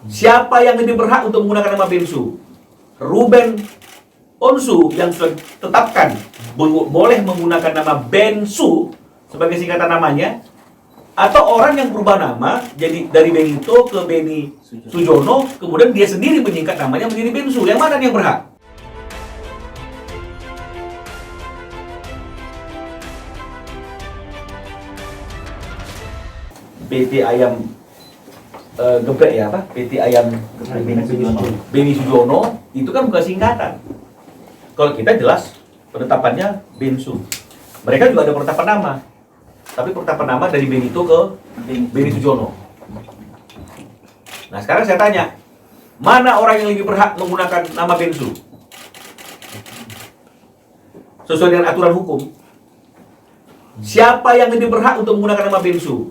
Siapa yang lebih berhak untuk menggunakan nama Bensu? Ruben Onsu yang sudah ditetapkan boleh menggunakan nama Bensu sebagai singkatan namanya, atau orang yang berubah nama jadi dari Benito ke Beni Sujono, kemudian dia sendiri menyingkat namanya menjadi Bensu? Yang mana yang berhak? PT Ayam geprek ya apa? PT Ayam Beni Sujono itu kan bukan singkatan. Kalau kita jelas penetapannya Bensu. Mereka juga ada penetapan nama, tapi penetapan nama dari Benito ke Beni Sujono. Nah sekarang saya tanya, mana orang yang lebih berhak menggunakan nama Bensu? Sesuai dengan aturan hukum, siapa yang lebih berhak untuk menggunakan nama Bensu?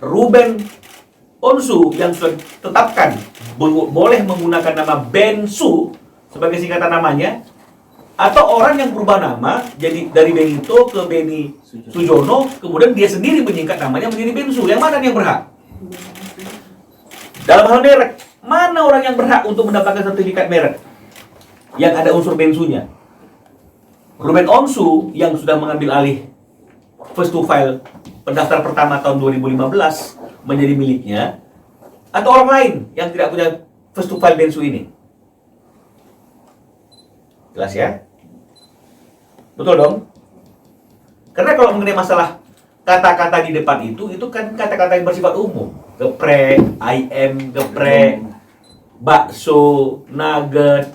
Ruben Onsu yang sudah ditetapkan boleh menggunakan nama Bensu sebagai singkatan namanya, atau orang yang berubah nama jadi dari Benito ke Beni Sujono, kemudian dia sendiri menyingkat namanya menjadi Bensu? Yang mana yang berhak? Dalam hal merek, mana orang yang berhak untuk mendapatkan sertifikat merek yang ada unsur Bensunya? Ruben Onsu yang sudah mengambil alih first to file pendaftar pertama tahun 2015 menjadi miliknya, atau orang lain yang tidak punya first to file Bensu ini? Jelas ya? Betul dong? Karena kalau mengenai masalah kata-kata di depan itu kan kata-kata yang bersifat umum. Geprek, ayam, geprek, bakso, nugget,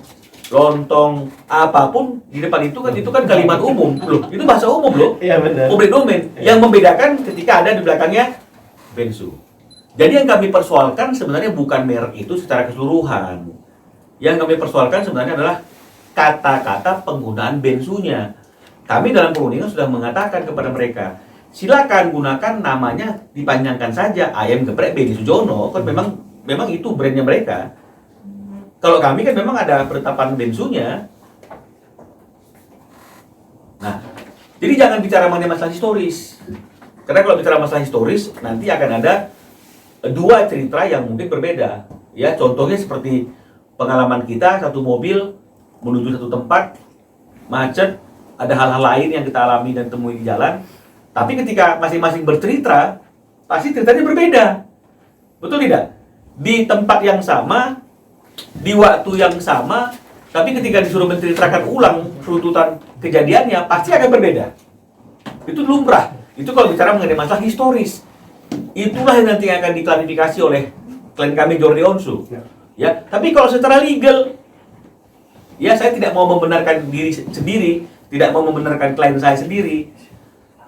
lontong, apapun di depan itu kan kalimat umum. Loh, itu bahasa umum loh. Iya benar. Public domain. Yang membedakan ketika ada di belakangnya Bensu. Jadi yang kami persoalkan sebenarnya bukan merek itu secara keseluruhan. Yang kami persoalkan sebenarnya adalah kata-kata penggunaan Bensunya. Kami dalam perundingan sudah mengatakan kepada mereka, silakan gunakan namanya, dipanjangkan saja Ayam Geprek Beni Sujono, kan memang itu brandnya mereka. Kalau kami kan memang ada penetapan Bensunya. Nah, jadi jangan bicara mengenai masalah historis. Karena kalau bicara masalah historis, nanti akan ada dua cerita yang mungkin berbeda. Ya, contohnya seperti pengalaman kita, satu mobil menuju satu tempat, macet, ada hal-hal lain yang kita alami dan temui di jalan. Tapi ketika masing-masing bercerita, pasti ceritanya berbeda. Betul tidak? Di tempat yang sama, di waktu yang sama, tapi ketika disuruh menceritakan ulang runtutan kejadiannya, pasti akan berbeda. Itu lumrah. Itu kalau bicara mengenai masalah historis. Itulah yang nanti akan diklarifikasi oleh klien kami Jordi Onsu. Ya, tapi kalau secara legal, ya saya tidak mau membenarkan diri sendiri, tidak mau membenarkan klien saya sendiri.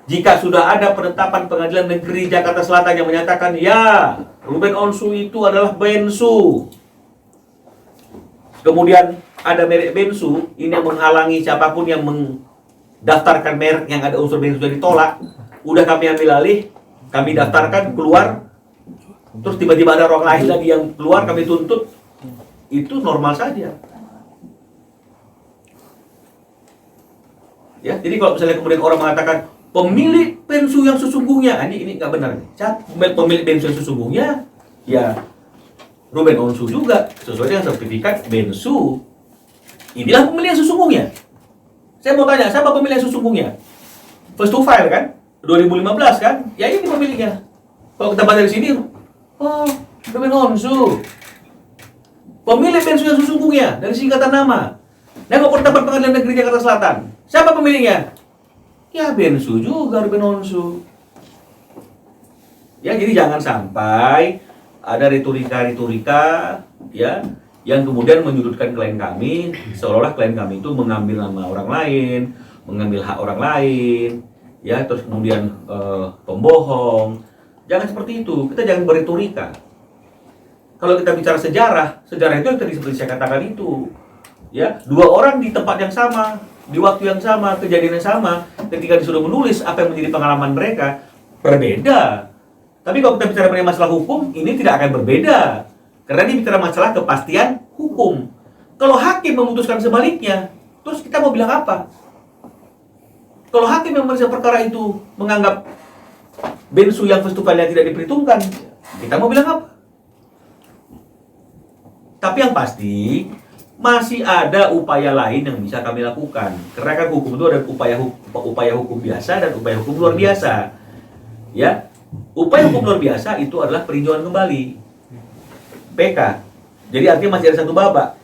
Jika sudah ada penetapan Pengadilan Negeri Jakarta Selatan yang menyatakan, ya, Ruben Onsu itu adalah Bensu, kemudian ada merek Bensu, ini yang menghalangi siapapun yang mendaftarkan merek yang ada unsur Bensu sudah ditolak, udah kami ambil alih, kami daftarkan, keluar, terus tiba-tiba ada orang lain lagi yang keluar, kami tuntut, itu normal saja. Ya, jadi kalau misalnya kemudian orang mengatakan pemilik Bensu yang sesungguhnya, ini nggak benar. Pemilik Bensu yang sesungguhnya, ya Ruben Onsu juga sesuai dengan sertifikat Bensu. Inilah pemilik yang sesungguhnya. Saya mau tanya, siapa pemilik yang sesungguhnya? First to file kan, 2015 kan? Ya ini pemiliknya. Kalau kita baca di sini, oh Ruben Onsu, pemilik Bensu yang sesungguhnya dari singkatan nama. Nengok penetapan Pengadilan Negeri Jakarta Selatan. Siapa pemiliknya? Ya Bensu juga, Ruben Onsu. Ya, jadi jangan sampai ada retorika ya yang kemudian menyudutkan klien kami, seolah-olah klien kami itu mengambil nama orang lain, mengambil hak orang lain, ya terus kemudian pembohong. Jangan seperti itu. Kita jangan berretorika. Kalau kita bicara sejarah itu yang tadi seperti saya katakan itu. Ya, dua orang di tempat yang sama, di waktu yang sama, kejadian yang sama, ketika disuruh menulis apa yang menjadi pengalaman mereka, berbeda. Tapi kalau kita bicara mengenai masalah hukum, ini tidak akan berbeda. Karena ini bicara masalah kepastian hukum. Kalau hakim memutuskan sebaliknya, terus kita mau bilang apa? Kalau hakim yang memeriksa perkara itu menganggap Bensu yang first to file tidak diperhitungkan, kita mau bilang apa? Tapi yang pasti masih ada upaya lain yang bisa kami lakukan. Karena kan hukum itu ada upaya hukum biasa dan upaya hukum luar biasa. Ya, upaya hukum luar biasa itu adalah peninjauan kembali PK. Jadi artinya masih ada satu babak.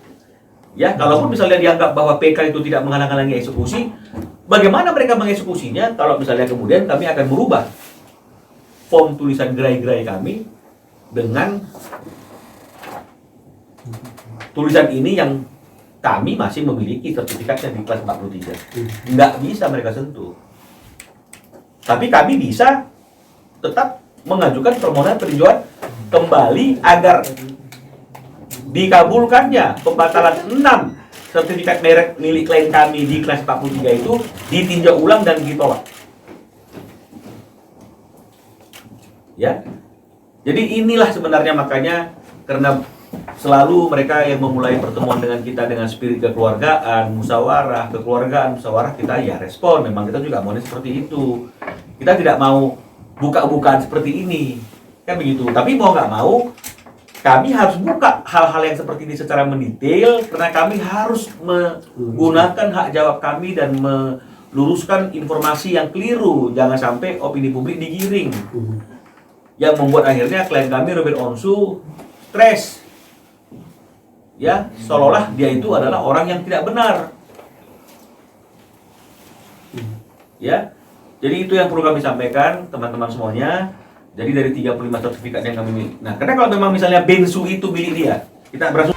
Ya, kalaupun misalnya dianggap bahwa PK itu tidak menghalang-halangi eksekusi, bagaimana mereka mengeksekusinya? Kalau misalnya kemudian kami akan merubah form tulisan gerai-gerai kami dengan tulisan ini yang kami masih memiliki sertifikatnya di kelas 43. Nggak bisa mereka sentuh. Tapi kami bisa tetap mengajukan permohonan peninjauan kembali agar dikabulkannya pembatalan 6 sertifikat merek milik klien kami di kelas 43 itu ditinjau ulang dan ditolak. Ya. Jadi inilah sebenarnya makanya karena selalu mereka yang memulai pertemuan dengan kita dengan spirit kekeluargaan, musyawarah, kita ya respon. Memang kita juga maunya seperti itu. Kita tidak mau buka-bukaan seperti ini. Kan begitu. Tapi mau nggak mau, kami harus buka hal-hal yang seperti ini secara mendetail karena kami harus menggunakan hak jawab kami dan meluruskan informasi yang keliru. Jangan sampai opini publik digiring. Yang membuat akhirnya klien kami Robert Onsu stres. Ya, seolah-olah dia itu adalah orang yang tidak benar. Ya. Jadi itu yang perlu kami sampaikan teman-teman semuanya. Jadi dari 35 sertifikat yang kami miliki. Nah, karena kalau memang misalnya bensu itu milik dia, kita berasumsi